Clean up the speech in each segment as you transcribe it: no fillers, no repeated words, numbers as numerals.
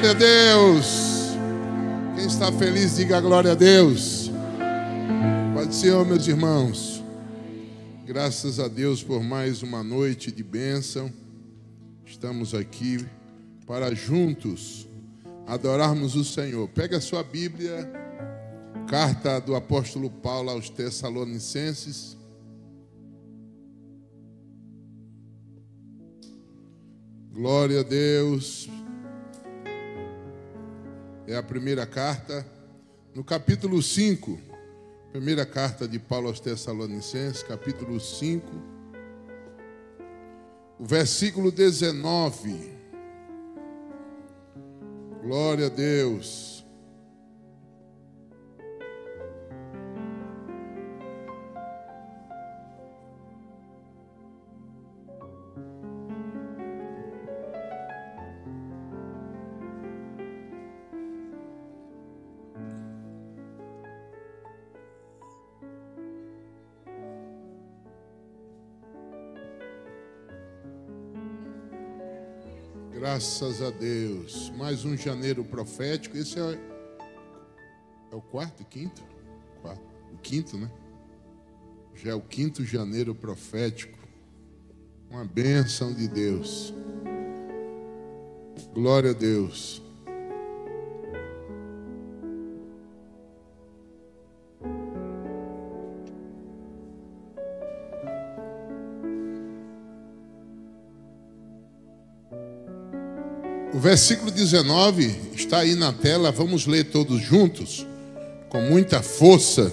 Glória a Deus. Quem está feliz, diga glória a Deus. Pode ser, meus irmãos. Graças a Deus por mais uma noite de bênção. Estamos aqui para juntos adorarmos o Senhor. Pega a sua Bíblia, carta do apóstolo Paulo aos Tessalonicenses. Glória a Deus. É a primeira carta, no capítulo 5. Primeira carta de Paulo aos Tessalonicenses, capítulo 5. O versículo 19. Glória a Deus. Graças a Deus. Mais um janeiro profético. Esse é o quarto, quinto? Quarto. O quinto, né? Já é o quinto janeiro profético. Uma bênção de Deus. Glória a Deus. O versículo 19 está aí na tela, vamos ler todos juntos, com muita força.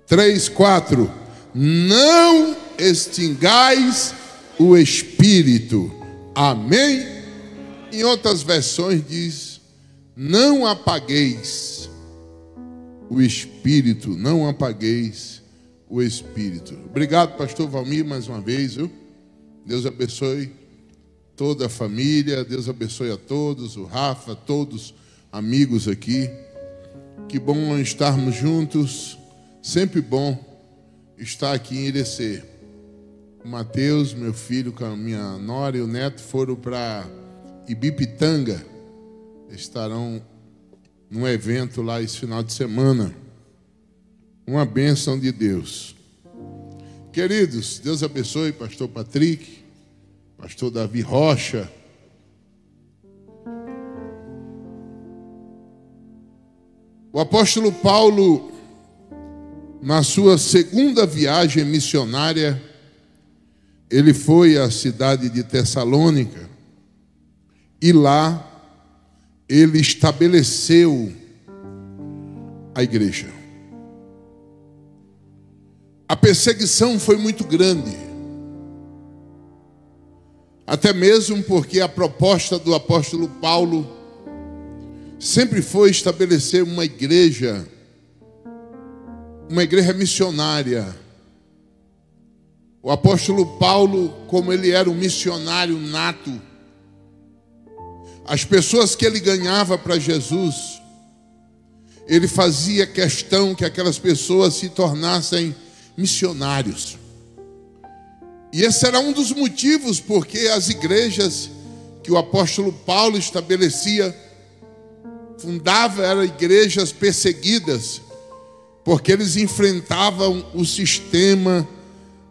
3, 4. Não extingais o Espírito. Amém? Em outras versões diz, não apagueis o Espírito, não apagueis o Espírito. Obrigado, pastor Valmir, mais uma vez, viu? Deus abençoe toda a família, Deus abençoe a todos, o Rafa, todos amigos aqui. Que bom estarmos juntos, sempre bom estar aqui em Irecê. O Mateus, meu filho, com a minha nora e o neto foram para Ibipitanga, estarão num evento lá esse final de semana. Uma bênção de Deus. Queridos, Deus abençoe pastor Patrick, pastor Davi Rocha. O apóstolo Paulo, na sua segunda viagem missionária, ele foi à cidade de Tessalônica e lá ele estabeleceu a igreja. A perseguição foi muito grande. Até mesmo porque a proposta do apóstolo Paulo sempre foi estabelecer uma igreja missionária. O apóstolo Paulo, como ele era um missionário nato, as pessoas que ele ganhava para Jesus, ele fazia questão que aquelas pessoas se tornassem missionários. E esse era um dos motivos porque as igrejas que o apóstolo Paulo estabelecia, fundava, eram igrejas perseguidas, porque eles enfrentavam o sistema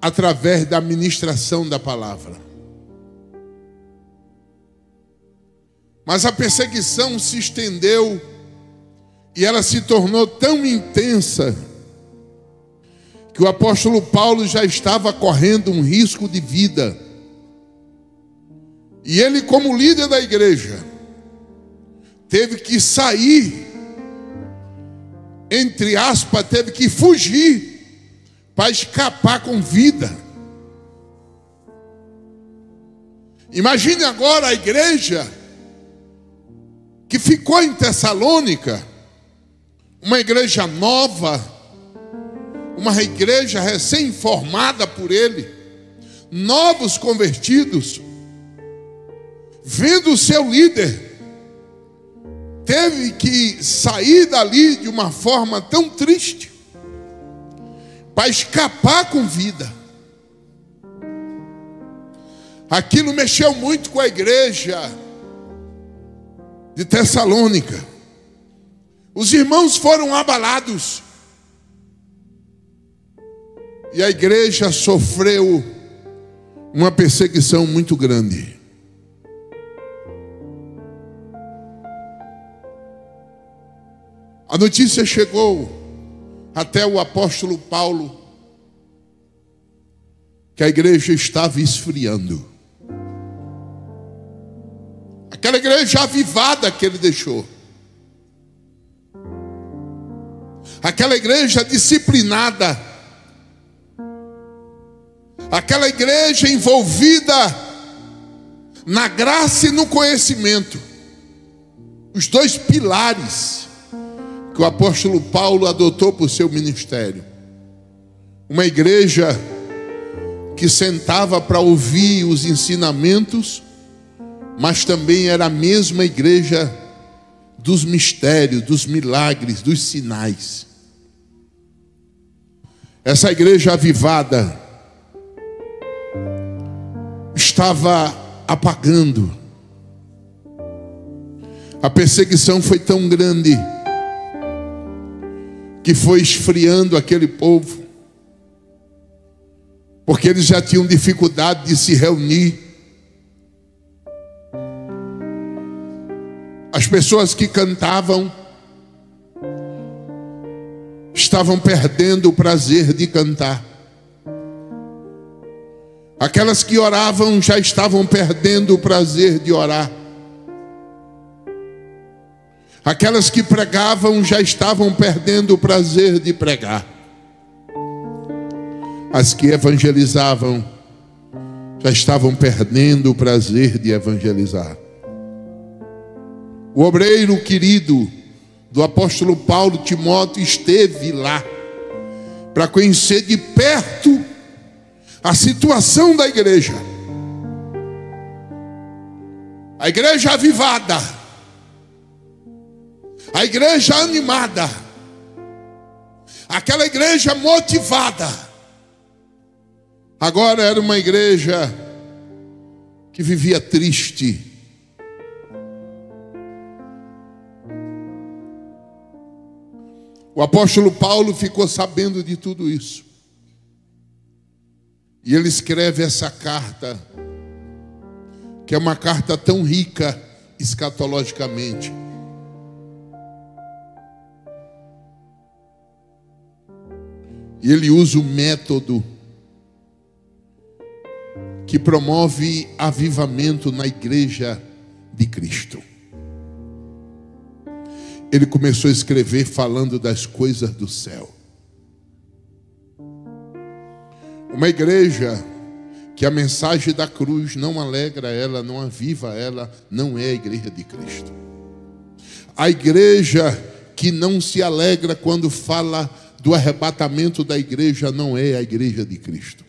através da ministração da palavra. Mas a perseguição se estendeu e ela se tornou tão intensa que o apóstolo Paulo já estava correndo um risco de vida. E ele, como líder da igreja, teve que sair, entre aspas, teve que fugir para escapar com vida. Imagine agora a igreja que ficou em Tessalônica, uma igreja nova, uma igreja recém-formada por ele, novos convertidos, vendo o seu líder, teve que sair dali de uma forma tão triste, para escapar com vida. Aquilo mexeu muito com a igreja. de Tessalônica. Os irmãos foram abalados. E a igreja sofreu uma perseguição muito grande. A notícia chegou até o apóstolo Paulo que a igreja estava esfriando. Aquela igreja avivada que ele deixou. Aquela igreja disciplinada. Aquela igreja envolvida na graça e no conhecimento. Os dois pilares que o apóstolo Paulo adotou para o seu ministério. Uma igreja que sentava para ouvir os ensinamentos, mas também era a mesma igreja dos mistérios, dos milagres, dos sinais. Essa igreja avivada estava apagando. A perseguição foi tão grande que foi esfriando aquele povo, porque eles já tinham dificuldade de se reunir. As pessoas que cantavam estavam perdendo o prazer de cantar. Aquelas que oravam já estavam perdendo o prazer de orar. Aquelas que pregavam já estavam perdendo o prazer de pregar. As que evangelizavam já estavam perdendo o prazer de evangelizar. O obreiro querido do apóstolo Paulo, Timóteo, esteve lá para conhecer de perto a situação da igreja. A igreja avivada, a igreja animada, aquela igreja motivada. Agora era uma igreja que vivia triste. O apóstolo Paulo ficou sabendo de tudo isso. E ele escreve essa carta, que é uma carta tão rica escatologicamente. E ele usa o método que promove avivamento na igreja de Cristo. Ele começou a escrever falando das coisas do céu. Uma igreja que a mensagem da cruz não alegra ela, não aviva ela, não é a igreja de Cristo. A igreja que não se alegra quando fala do arrebatamento da igreja não é a igreja de Cristo.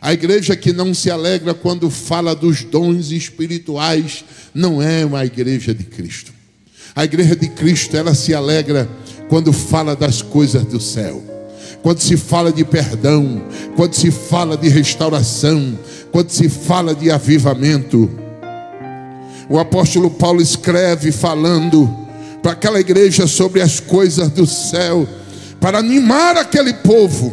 A igreja que não se alegra quando fala dos dons espirituais não é uma igreja de Cristo. A igreja de Cristo, ela se alegra quando fala das coisas do céu. Quando se fala de perdão, quando se fala de restauração, quando se fala de avivamento. O apóstolo Paulo escreve falando para aquela igreja sobre as coisas do céu, para animar aquele povo.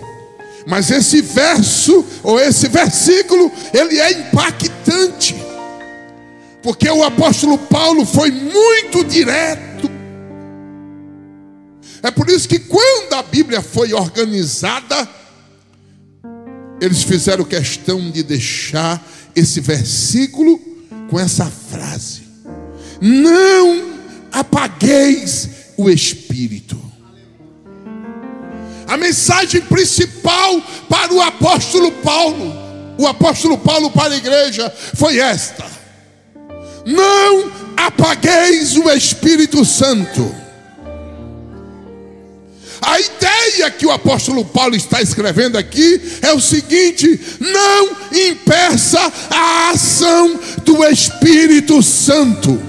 Mas esse verso, ou esse versículo, ele é impactante, porque o apóstolo Paulo foi muito direto. É por isso que quando a Bíblia foi organizada, eles fizeram questão de deixar esse versículo com essa frase: não apagueis o Espírito. A mensagem principal para o apóstolo Paulo para a igreja foi esta: não apagueis o Espírito Santo. A ideia que o apóstolo Paulo está escrevendo aqui é o seguinte: não impeça a ação do Espírito Santo.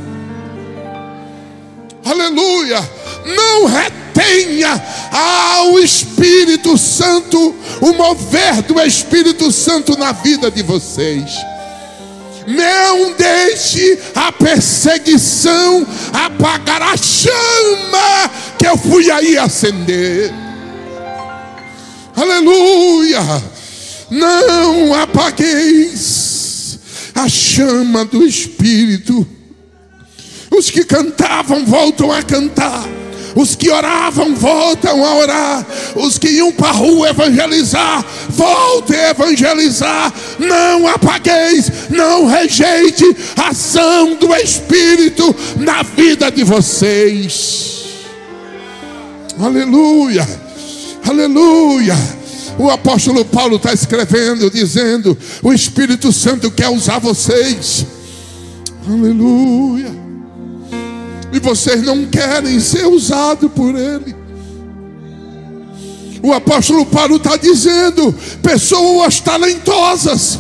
Aleluia! Não retenha ao Espírito Santo, o mover do Espírito Santo na vida de vocês. Não deixe a perseguição apagar a chama que eu fui aí acender. Aleluia! Não apagueis a chama do Espírito. Os que cantavam voltam a cantar. Os que oravam voltam a orar. Os que iam para a rua evangelizar, voltem a evangelizar. Não apagueis, não rejeite a ação do Espírito na vida de vocês. Aleluia, aleluia. O apóstolo Paulo está escrevendo, dizendo: o Espírito Santo quer usar vocês. Aleluia. E vocês não querem ser usados por Ele. O apóstolo Paulo está dizendo: pessoas talentosas,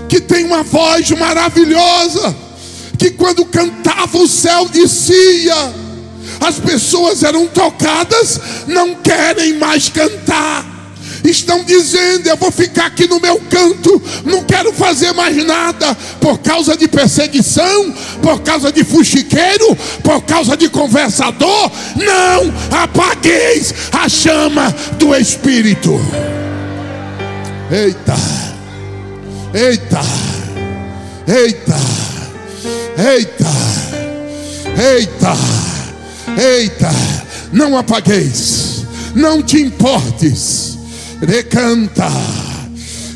que têm uma voz maravilhosa, que quando cantava o céu descia, as pessoas eram tocadas, não querem mais cantar. Estão dizendo: eu vou ficar aqui no meu canto, não quero fazer mais nada, por causa de perseguição, por causa de fuxiqueiro, por causa de conversador. Não apagueis a chama do Espírito. Eita, eita, eita, eita, eita, eita. Não apagueis, não te importes. Recanta.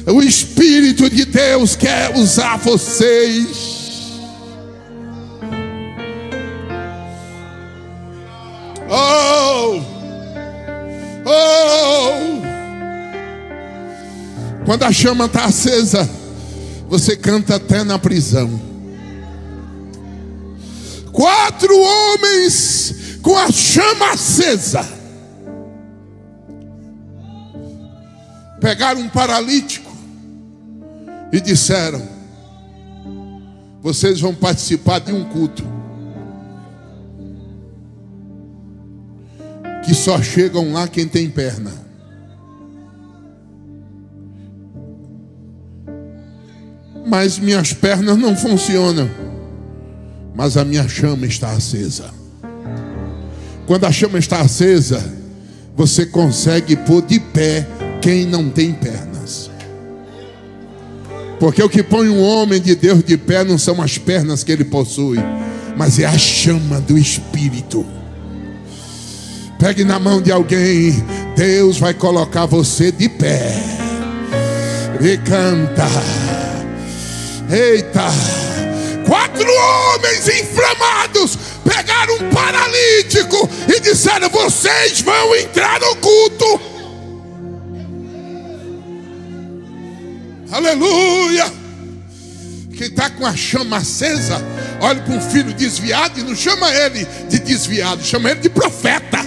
O Espírito de Deus quer usar vocês. Oh, oh. Quando a chama está acesa, você canta até na prisão. 4 homens com a chama acesa pegaram um paralítico e disseram: vocês vão participar de um culto que só chegam lá quem tem perna. Mas minhas pernas não funcionam, mas a minha chama está acesa. Quando a chama está acesa, você consegue pôr de pé quem não tem pernas. Porque o que põe um homem de Deus de pé não são as pernas que ele possui, mas é a chama do Espírito. Pegue na mão de alguém: Deus vai colocar você de pé. E canta. Eita. 4 homens inflamados pegaram um paralítico e disseram: vocês vão entrar no culto. Aleluia. Quem está com a chama acesa, olha para um filho desviado e não chama ele de desviado, chama ele de profeta.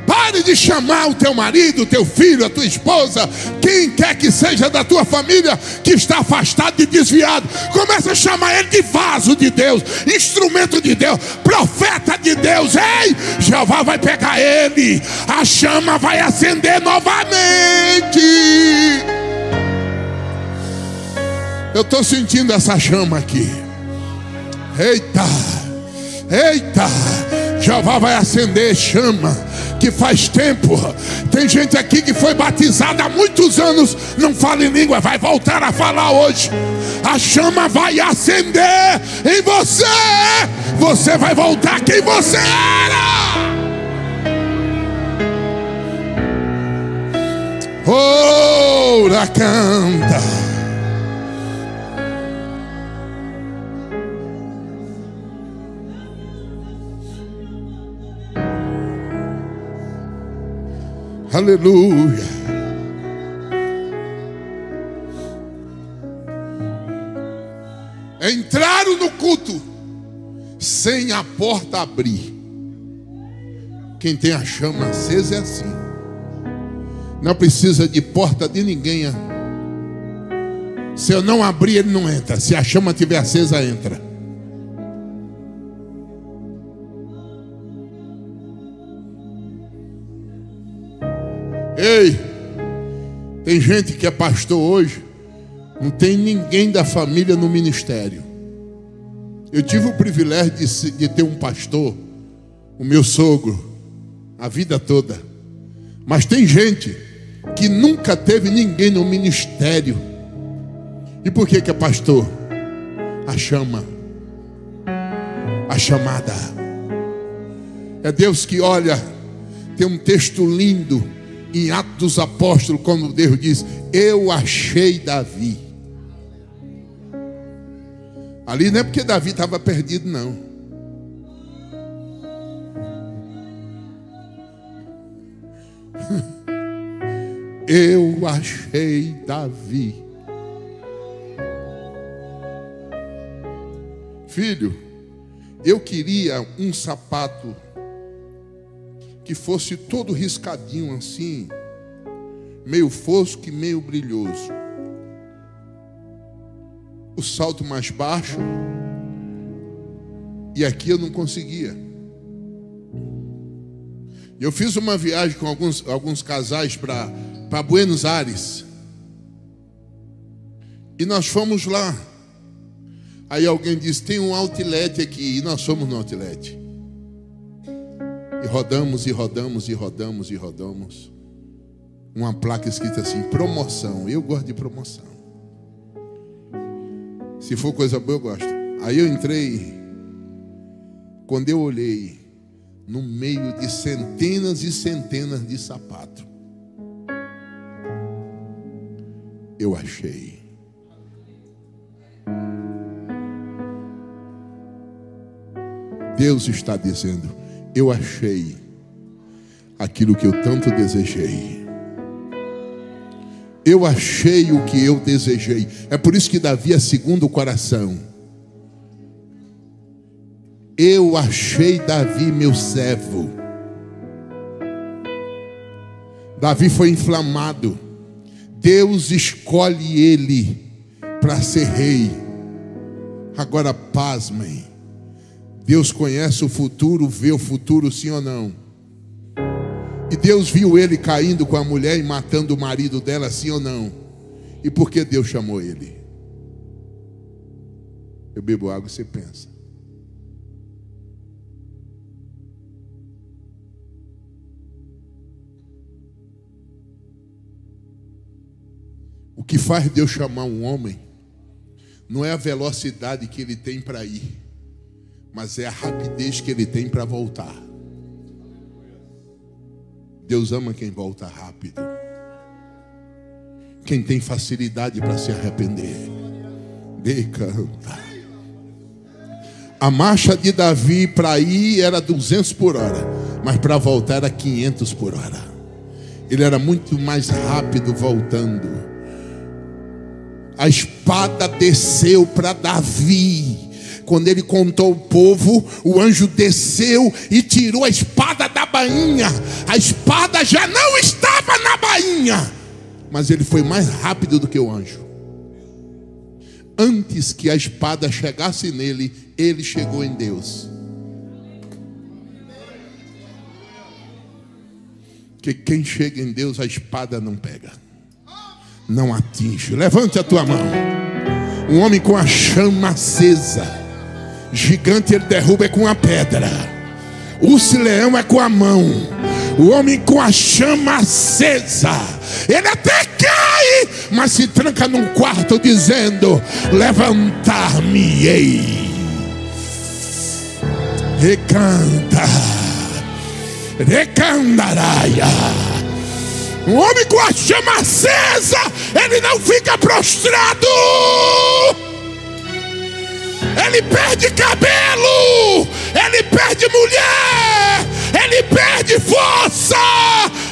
Pare de chamar o teu marido, o teu filho, a tua esposa, quem quer que seja da tua família que está afastado de desviado. Começa a chamar ele de vaso de Deus, instrumento de Deus, profeta de Deus. Ei, Jeová vai pegar ele, a chama vai acender novamente. Eu estou sentindo essa chama aqui. Eita, eita. Jeová vai acender chama que faz tempo. Tem gente aqui que foi batizada há muitos anos, não fala em língua, vai voltar a falar hoje. A chama vai acender em você. Você vai voltar quem você era. Ora canta. Aleluia. Entraram no culto sem a porta abrir. Quem tem a chama acesa é assim. Não precisa de porta de ninguém. Se eu não abrir, ele não entra. Se a chama estiver acesa, entra. Ei, tem gente que é pastor hoje, Não tem ninguém da família no ministério. Eu tive o privilégio de ter um pastor, o meu sogro, a vida toda. Mas tem gente que nunca teve ninguém no ministério. E por que é pastor? A chama, a chamada. É Deus que olha. Tem um texto lindo em Atos dos Apóstolos, quando Deus diz: eu achei Davi. Ali não é porque Davi estava perdido, não. Eu achei Davi. Filho, eu queria um sapato que fosse todo riscadinho assim, meio fosco e meio brilhoso. O salto mais baixo, e aqui eu não conseguia. Eu fiz uma viagem com alguns casais para Buenos Aires, e nós fomos lá. Aí alguém disse: tem um outlet aqui, e nós fomos no outlet. E rodamos, e rodamos, e rodamos, e rodamos. Uma placa escrita assim: promoção. Eu gosto de promoção. Se for coisa boa, eu gosto. Aí eu entrei. Quando eu olhei, no meio de centenas e centenas de sapatos, eu achei. Deus está dizendo: eu achei aquilo que eu tanto desejei. Eu achei o que eu desejei. É por isso que Davi é segundo o coração. Eu achei Davi, meu servo. Davi foi inflamado. Deus escolhe ele para ser rei. Agora pasmem. Deus conhece o futuro, vê o futuro, sim ou não? E Deus viu ele caindo com a mulher e matando o marido dela, sim ou não? E por que Deus chamou ele? Eu bebo água e você pensa. O que faz Deus chamar um homem não é a velocidade que ele tem para ir, mas é a rapidez que ele tem para voltar. Deus ama quem volta rápido, quem tem facilidade para se arrepender. Decanta. A marcha de Davi para ir era 200 por hora, mas para voltar era 500 por hora. Ele era muito mais rápido voltando. A espada desceu para Davi. Quando ele contou o povo, o anjo desceu e tirou a espada da bainha. A espada já não estava na bainha, mas ele foi mais rápido do que o anjo. Antes que a espada chegasse nele, ele chegou em Deus. Que quem chega em Deus, a espada não pega, não atinge. Levante a tua mão. Um homem com a chama acesa. Gigante ele derruba é com a pedra. Urso-leão é com a mão. O homem com a chama acesa, ele até cai, mas se tranca num quarto dizendo: levantar-me-ei. Recanta, recandaraia. Um homem com a chama acesa, ele não fica prostrado. Ele perde cabelo, ele perde mulher, ele perde força,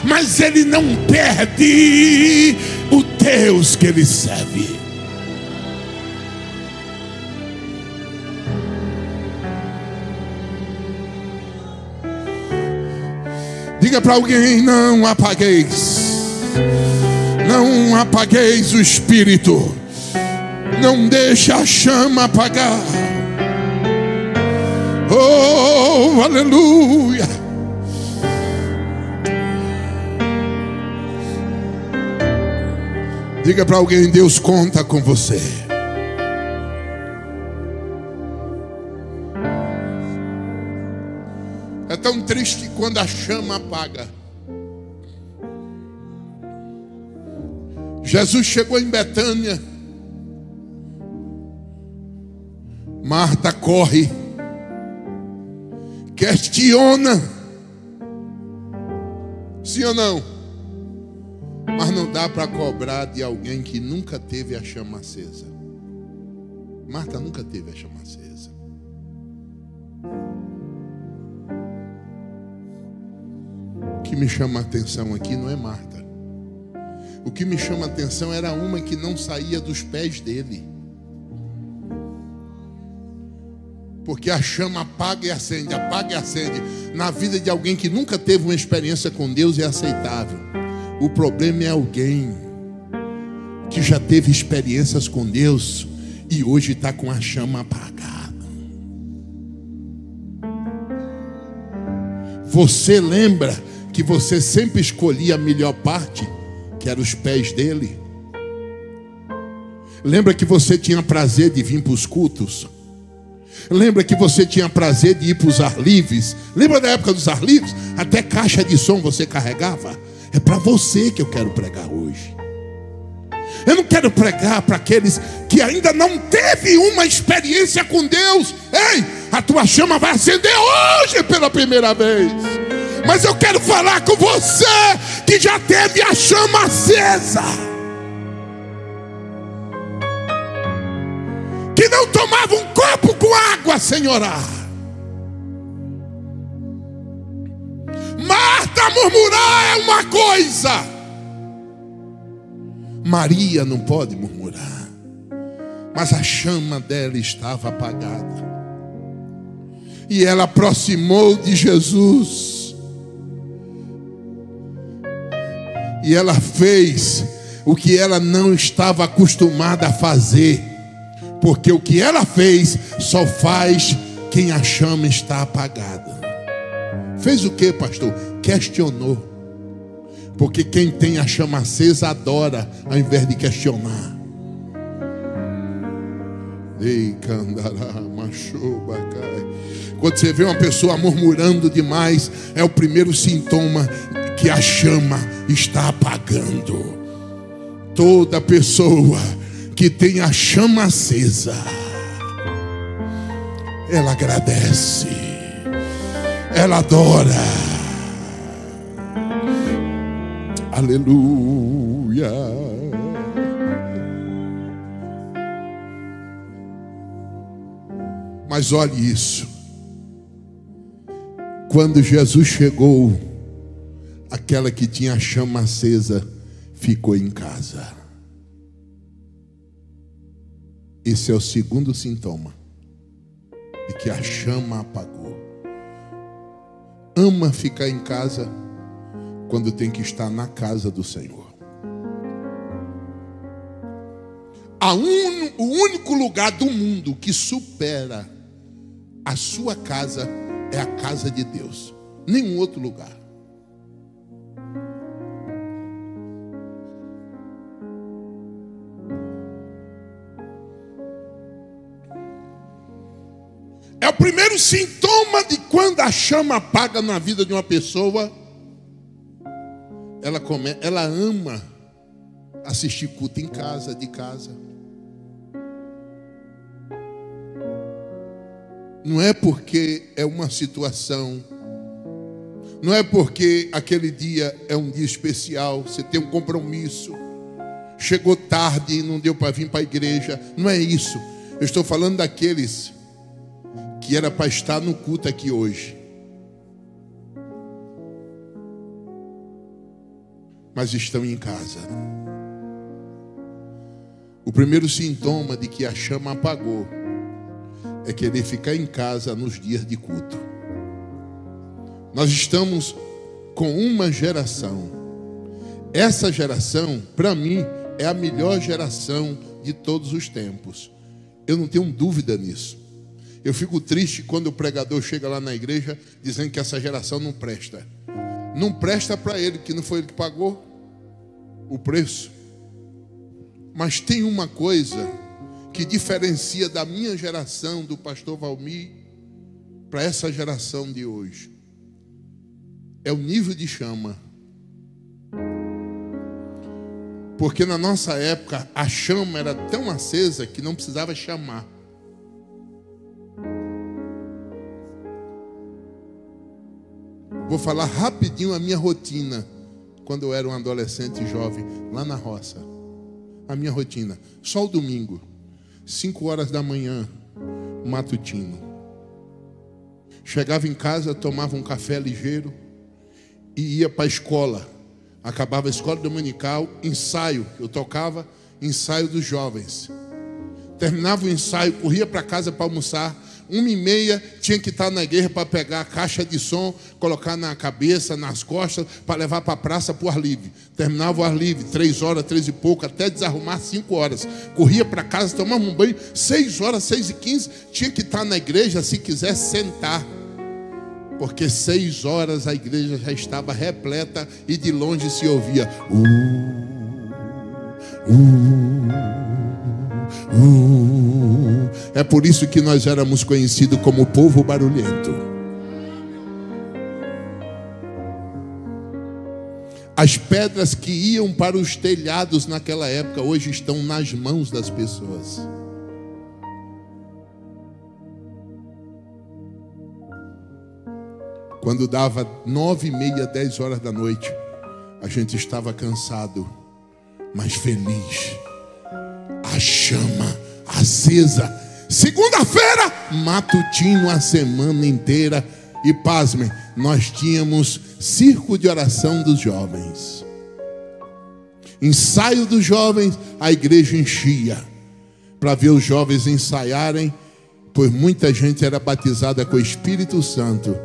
mas ele não perde o Deus que ele serve. Diga para alguém: não apagueis, não apagueis o espírito. Não deixe a chama apagar. Oh, aleluia. Diga para alguém: Deus conta com você. É tão triste quando a chama apaga. Jesus chegou em Betânia. Marta corre, questiona, sim ou não? Mas não dá para cobrar de alguém que nunca teve a chama acesa. Marta nunca teve a chama acesa. O que me chama a atenção aqui não é Marta. O que me chama a atenção era uma que não saía dos pés dele. Porque a chama apaga e acende, apaga e acende. Na vida de alguém que nunca teve uma experiência com Deus é aceitável. O problema é alguém que já teve experiências com Deus e hoje está com a chama apagada. Você lembra que você sempre escolhia a melhor parte, que era os pés dele? Lembra que você tinha prazer de vir para os cultos? Lembra que você tinha prazer de ir para os ar livres? Lembra da época dos ar livres? Até caixa de som você carregava. É para você que eu quero pregar hoje. Eu não quero pregar para aqueles que ainda não teve uma experiência com Deus. Ei, a tua chama vai acender hoje pela primeira vez. Mas eu quero falar com você que já teve a chama acesa, que não tomava um copo com água sem orar. Marta murmurar é uma coisa, Maria não pode murmurar. Mas a chama dela estava apagada. E ela aproximou de Jesus. E ela fez o que ela não estava acostumada a fazer. Porque o que ela fez só faz quem a chama está apagada. Fez o que, pastor? Questionou. Porque quem tem a chama acesa adora ao invés de questionar. Ei, candará, machou, bacai. Quando você vê uma pessoa murmurando demais, é o primeiro sintoma que a chama está apagando. Toda pessoa que tem a chama acesa, ela agradece, ela adora. Aleluia. Mas olhe isso. Quando Jesus chegou, aquela que tinha a chama acesa ficou em casa. Esse é o segundo sintoma de que a chama apagou. Ama ficar em casa quando tem que estar na casa do Senhor. O único lugar do mundo que supera a sua casa é a casa de Deus. Nenhum outro lugar. É o primeiro sintoma de quando a chama apaga na vida de uma pessoa. Ela ama assistir culto em casa, de casa. Não é porque é uma situação, não é porque aquele dia é um dia especial, você tem um compromisso, chegou tarde e não deu para vir para a igreja. Não é isso. Eu estou falando daqueles que era para estar no culto aqui hoje, mas estão em casa. O primeiro sintoma de que a chama apagou é querer ficar em casa nos dias de culto. Nós estamos com uma geração. Essa geração, para mim, é a melhor geração de todos os tempos. Eu não tenho dúvida nisso. Eu fico triste quando o pregador chega lá na igreja dizendo que essa geração não presta. Não presta para ele, que não foi ele que pagou o preço. Mas tem uma coisa que diferencia da minha geração, do pastor Valmir, para essa geração de hoje. É o nível de chama. Porque na nossa época a chama era tão acesa que não precisava chamar. Vou falar rapidinho a minha rotina quando eu era um adolescente jovem lá na roça. A minha rotina, só o domingo, 5 horas da manhã, matutino. Chegava em casa, tomava um café ligeiro e ia para a escola. Acabava a escola dominical, ensaio. Eu tocava ensaio dos jovens. Terminava o ensaio, corria para casa para almoçar. 1h30 tinha que estar na igreja para pegar a caixa de som, colocar na cabeça, nas costas, para levar para a praça para o ar livre. Terminava o ar livre, 3 horas, 3 e pouco, até desarrumar 5 horas. Corria para casa, tomava um banho, 6 horas, 6h15, tinha que estar na igreja, se quiser sentar. Porque 6 horas a igreja já estava repleta e de longe se ouvia É por isso que nós éramos conhecidos como povo barulhento. As pedras que iam para os telhados naquela época hoje estão nas mãos das pessoas. Quando dava 9h30, 10 horas da noite, a gente estava cansado, mas feliz. A chama acesa. Segunda-feira, matutino a semana inteira. E pasmem, nós tínhamos circo de oração dos jovens. Ensaio dos jovens, a igreja enchia. Para ver os jovens ensaiarem, pois muita gente era batizada com o Espírito Santo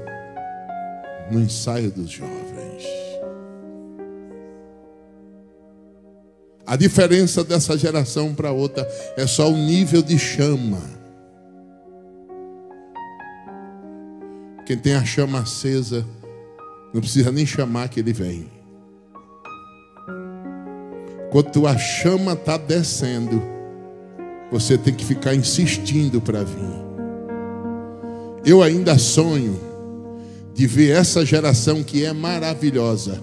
no ensaio dos jovens. A diferença dessa geração para outra é só o nível de chama. Quem tem a chama acesa, não precisa nem chamar que ele vem. Quando a chama está descendo, você tem que ficar insistindo para vir. Eu ainda sonho de ver essa geração que é maravilhosa.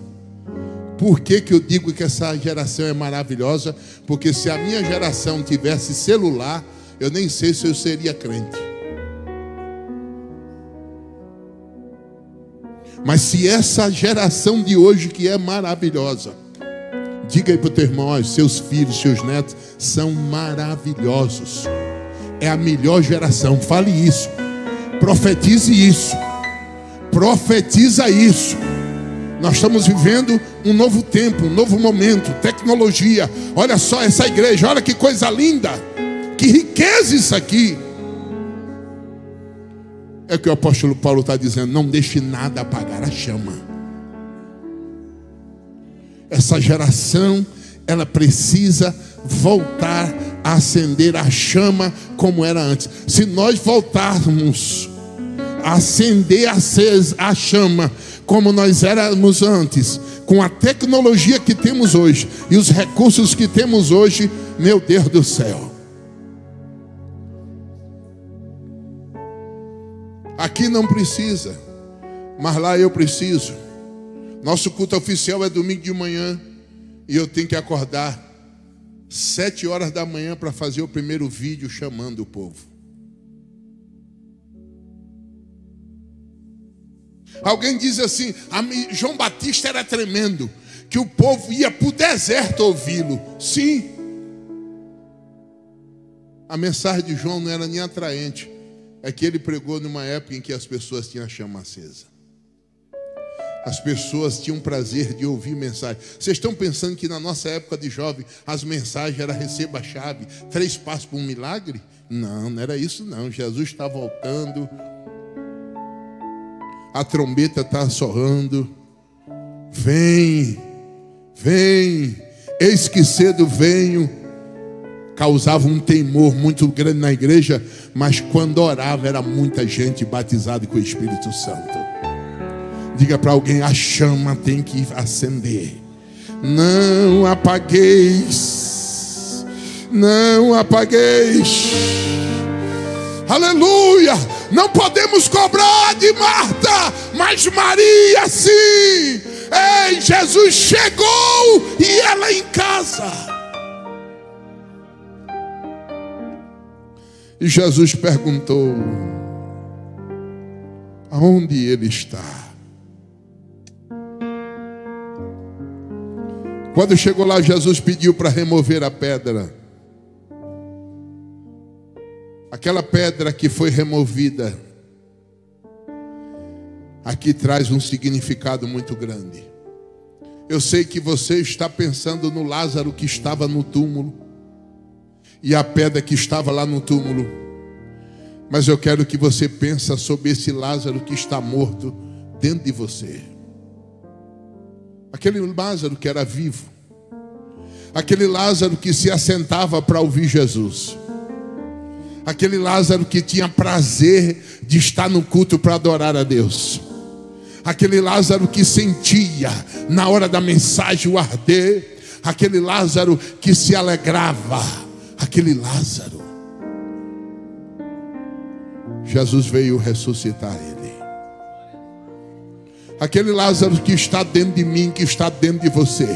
Por que eu digo que essa geração é maravilhosa? Porque se a minha geração tivesse celular, eu nem sei se eu seria crente. Mas se essa geração de hoje que é maravilhosa, diga aí para o teu irmão, ó, seus filhos, seus netos são maravilhosos. É a melhor geração, fale isso. Profetize isso. Profetiza isso. Nós estamos vivendo um novo tempo, um novo momento, tecnologia. Olha só essa igreja, olha que coisa linda. Que riqueza isso aqui. É o que o apóstolo Paulo está dizendo, não deixe nada apagar a chama. Essa geração, ela precisa voltar a acender a chama como era antes. Se nós voltarmos a acender a chama como nós éramos antes, com a tecnologia que temos hoje e os recursos que temos hoje, meu Deus do céu. Aqui não precisa, mas lá eu preciso. Nosso culto oficial é domingo de manhã e eu tenho que acordar 7 horas da manhã para fazer o primeiro vídeo chamando o povo. Alguém diz assim, João Batista era tremendo, que o povo ia para o deserto ouvi-lo. Sim. A mensagem de João não era nem atraente. É que ele pregou numa época em que as pessoas tinham a chama acesa. As pessoas tinham prazer de ouvir mensagem. Vocês estão pensando que na nossa época de jovem as mensagens eram receba a chave, 3 passos para um milagre? Não, não era isso não. Jesus está voltando. A trombeta está soando. Vem, vem, eis que cedo venho. Causava um temor muito grande na igreja, mas quando orava era muita gente batizada com o Espírito Santo. Diga para alguém, a chama tem que acender. Não apagueis não apagueis. Aleluia. Não podemos cobrar de Marta, mas Maria sim. Ei, Jesus chegou e ela em casa. E Jesus perguntou: aonde ele está? Quando chegou lá, Jesus pediu para remover a pedra. Aquela pedra que foi removida, aqui traz um significado muito grande. Eu sei que você está pensando no Lázaro que estava no túmulo e a pedra que estava lá no túmulo. Mas eu quero que você pense sobre esse Lázaro que está morto dentro de você. Aquele Lázaro que era vivo. Aquele Lázaro que se assentava para ouvir Jesus. Aquele Lázaro que tinha prazer de estar no culto para adorar a Deus. Aquele Lázaro que sentia na hora da mensagem o arder. Aquele Lázaro que se alegrava. Aquele Lázaro. Jesus veio ressuscitar ele. Aquele Lázaro que está dentro de mim, que está dentro de você.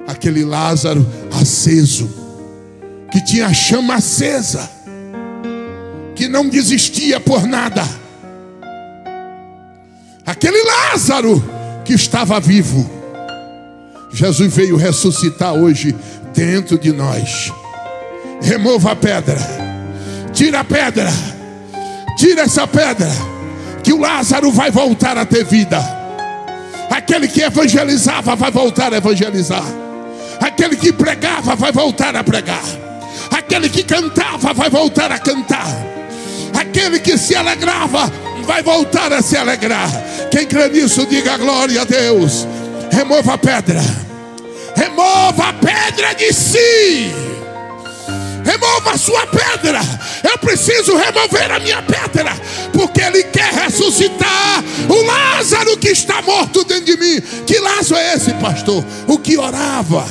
Aquele Lázaro aceso, que tinha a chama acesa, que não desistia por nada. Aquele Lázaro que estava vivo. Jesus veio ressuscitar hoje dentro de nós. Remova a pedra. Tira a pedra. Tira essa pedra, que o Lázaro vai voltar a ter vida. Aquele que evangelizava vai voltar a evangelizar. Aquele que pregava vai voltar a pregar. Aquele que cantava vai voltar a cantar. Aquele que se alegrava vai voltar a se alegrar. Quem crê nisso, diga glória a Deus. Remova a pedra. Remova a pedra de si. Remova a sua pedra. Eu preciso remover a minha pedra, porque Ele quer ressuscitar o Lázaro que está morto dentro de mim. Que Lázaro é esse, pastor? O que orava.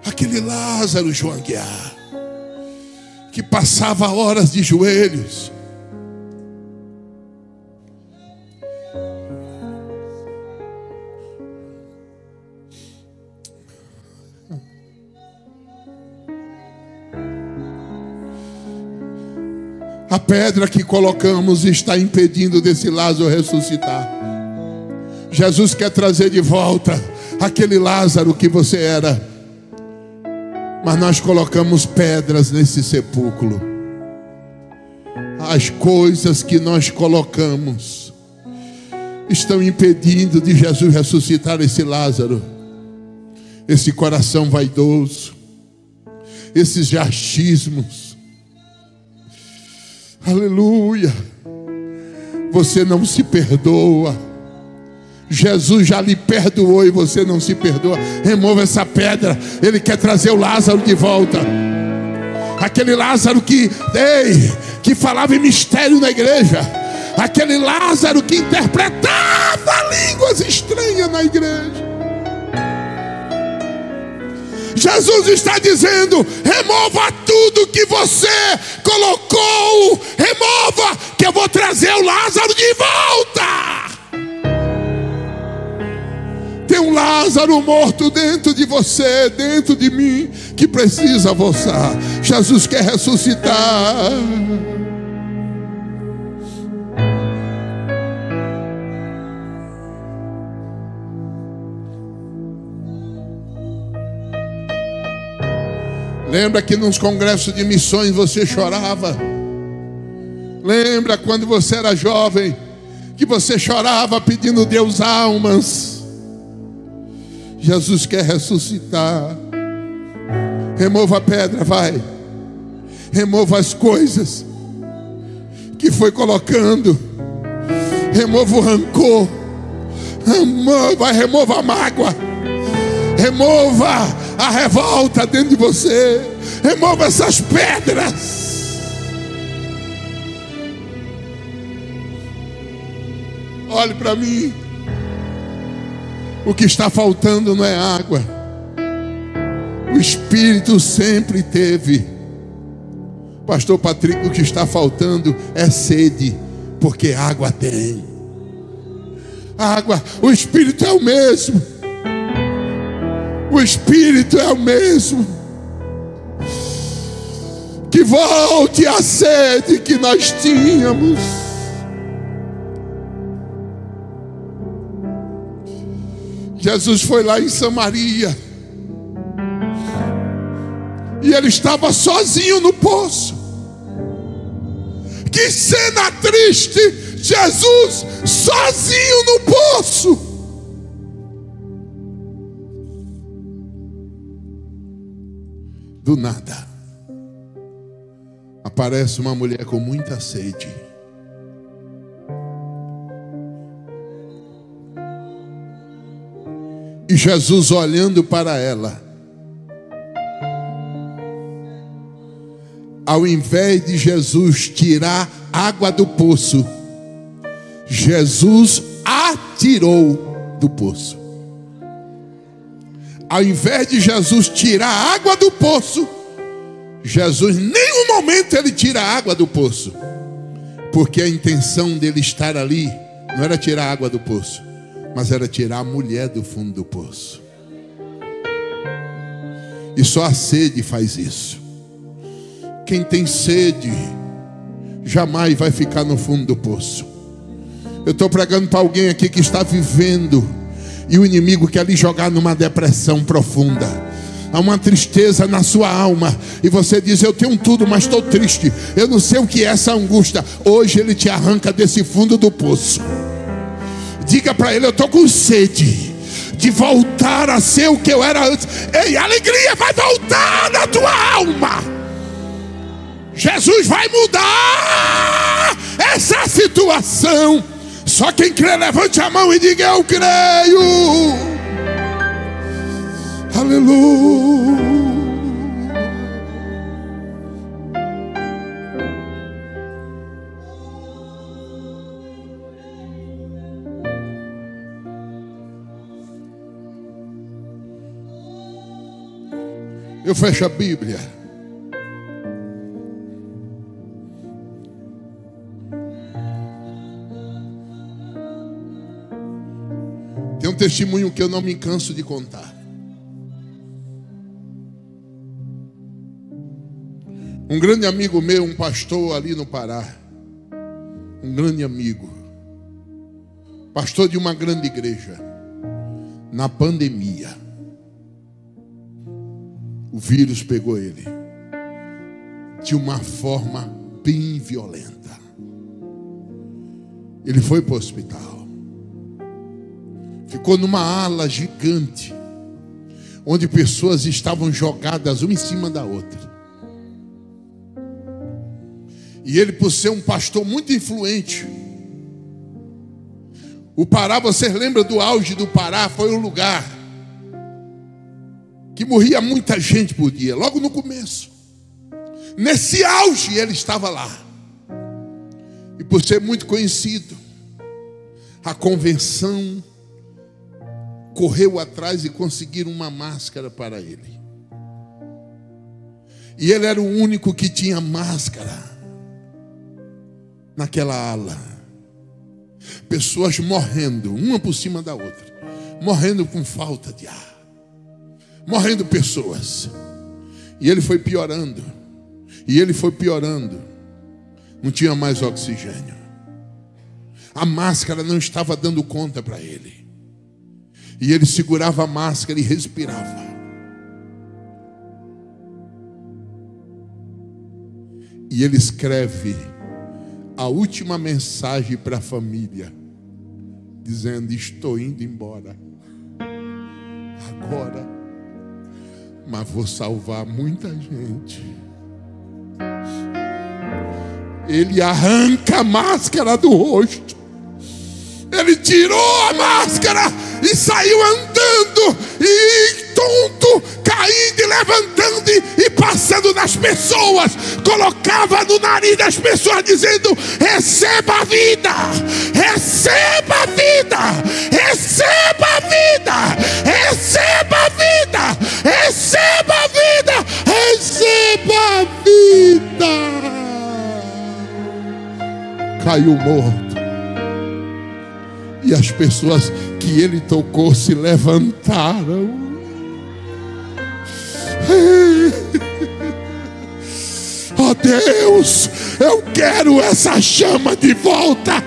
Aquele Lázaro, João Guiar, que passava horas de joelhos. A pedra que colocamos está impedindo desse Lázaro ressuscitar. Jesus quer trazer de volta aquele Lázaro que você era. Mas nós colocamos pedras nesse sepulcro. As coisas que nós colocamos estão impedindo de Jesus ressuscitar esse Lázaro. Esse coração vaidoso, esses achismos. Aleluia. Você não se perdoa. Jesus já lhe perdoou e você não se perdoa. Remova essa pedra. Ele quer trazer o Lázaro de volta. Aquele Lázaro que falava em mistério na igreja. Aquele Lázaro que interpretava línguas estranhas na igreja. Jesus está dizendo: remova tudo que você colocou. Remova, que eu vou trazer o Lázaro de volta. Tem um Lázaro morto dentro de você, dentro de mim, que precisa voltar. Jesus quer ressuscitar. Lembra que nos congressos de missões você chorava? Lembra quando você era jovem, que você chorava pedindo Deus almas? Jesus quer ressuscitar. Remova a pedra, vai. Remova as coisas que foi colocando. Remova o rancor. Remova a mágoa. Remova a revolta dentro de você. Remova essas pedras. Olhe para mim. O que está faltando não é água. O Espírito sempre teve. Pastor Patrick, o que está faltando é sede, porque água tem. Água, o Espírito é o mesmo. O Espírito é o mesmo. Que volte a sede que nós tínhamos. Jesus foi lá em Samaria. E ele estava sozinho no poço. Que cena triste! Jesus sozinho no poço. Do nada aparece uma mulher com muita sede. E Jesus olhando para ela, ao invés de Jesus tirar água do poço, Jesus atirou do poço. Ao invés de Jesus tirar a água do poço, Jesus, em nenhum momento ele tira a água do poço. Porque a intenção dele estar ali não era tirar a água do poço, mas era tirar a mulher do fundo do poço. E só a sede faz isso. Quem tem sede jamais vai ficar no fundo do poço. Eu estou pregando para alguém aqui que está vivendo e o inimigo quer lhe jogar numa depressão profunda. Há uma tristeza na sua alma e você diz: eu tenho tudo, mas estou triste. Eu não sei o que é essa angústia. Hoje ele te arranca desse fundo do poço. Diga para ele: eu estou com sede de voltar a ser o que eu era antes. Ei, a alegria vai voltar na tua alma. Jesus vai mudar essa situação. Só quem crê, levante a mão e diga: eu creio. Aleluia. Eu fecho a Bíblia. Tem um testemunho que eu não me canso de contar. Um grande amigo meu, um pastor ali no Pará, um grande amigo, pastor de uma grande igreja, na pandemia, o vírus pegou ele de uma forma bem violenta. Ele foi para o hospital, ficou numa ala gigante, onde pessoas estavam jogadas uma em cima da outra. E ele, por ser um pastor muito influente, o Pará, vocês lembram do auge do Pará? Foi um lugar que morria muita gente por dia, logo no começo. Nesse auge ele estava lá. E por ser muito conhecido, a convenção correu atrás e conseguiram uma máscara para ele. E ele era o único que tinha máscara naquela ala. Pessoas morrendo, uma por cima da outra, morrendo com falta de ar, morrendo pessoas. E ele foi piorando, e ele foi piorando. Não tinha mais oxigênio. A máscara não estava dando conta para ele. E ele segurava a máscara e respirava. E ele escreve a última mensagem para a família, dizendo: estou indo embora agora, mas vou salvar muita gente. Ele arranca a máscara do rosto, ele tirou a máscara e saiu andando, e tonto, caindo e levantando e passando nas pessoas, colocava no nariz das pessoas, dizendo: receba a vida, receba a vida, receba a vida, receba a vida, receba a vida, receba a vida. Caiu morto. E as pessoas que ele tocou se levantaram. Oh Deus, eu quero essa chama de volta.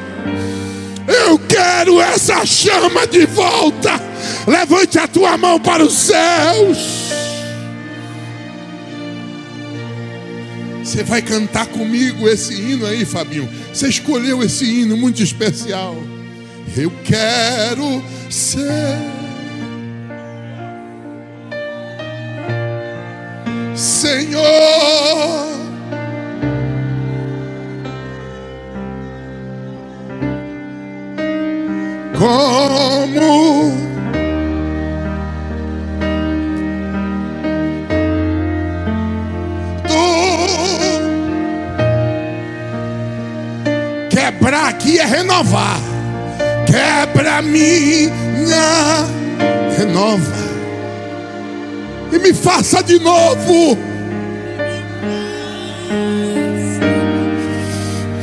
Eu quero essa chama de volta. Levante a tua mão para os céus. Você vai cantar comigo esse hino aí, Fabinho. Você escolheu esse hino muito especial. Eu quero ser Senhor, como tu. Quebrar aqui é renovar. Quebra minha, renova e me faça de novo.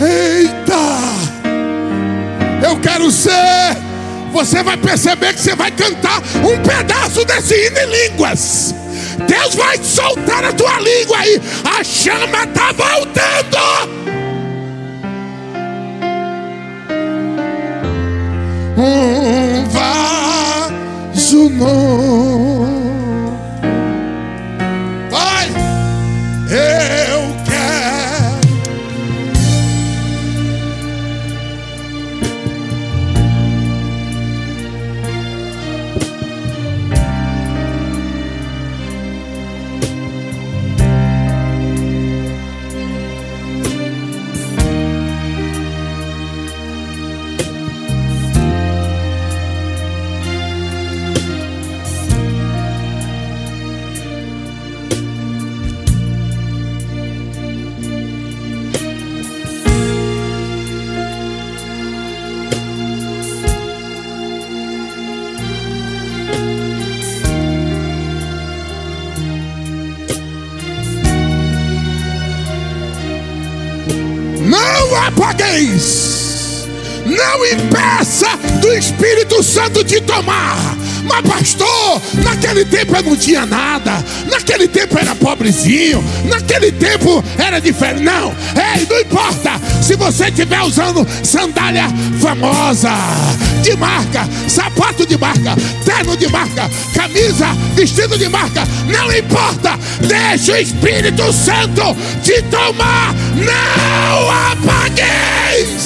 Eita, eu quero ser. Você vai perceber que você vai cantar um pedaço desse hino em línguas. Deus vai soltar a tua língua aí. A chama está voltando. Um vaso novo. Vai, eu quero. Não apagueis, não impeça do Espírito Santo de tomar. Mas pastor, naquele tempo eu não tinha nada, naquele tempo era pobrezinho, naquele tempo era diferente. Não, ei, não importa se você estiver usando sandália famosa, de marca, sapato de marca, terno de marca, camisa, vestido de marca, não importa, deixa o Espírito Santo te tomar. Não apagueis.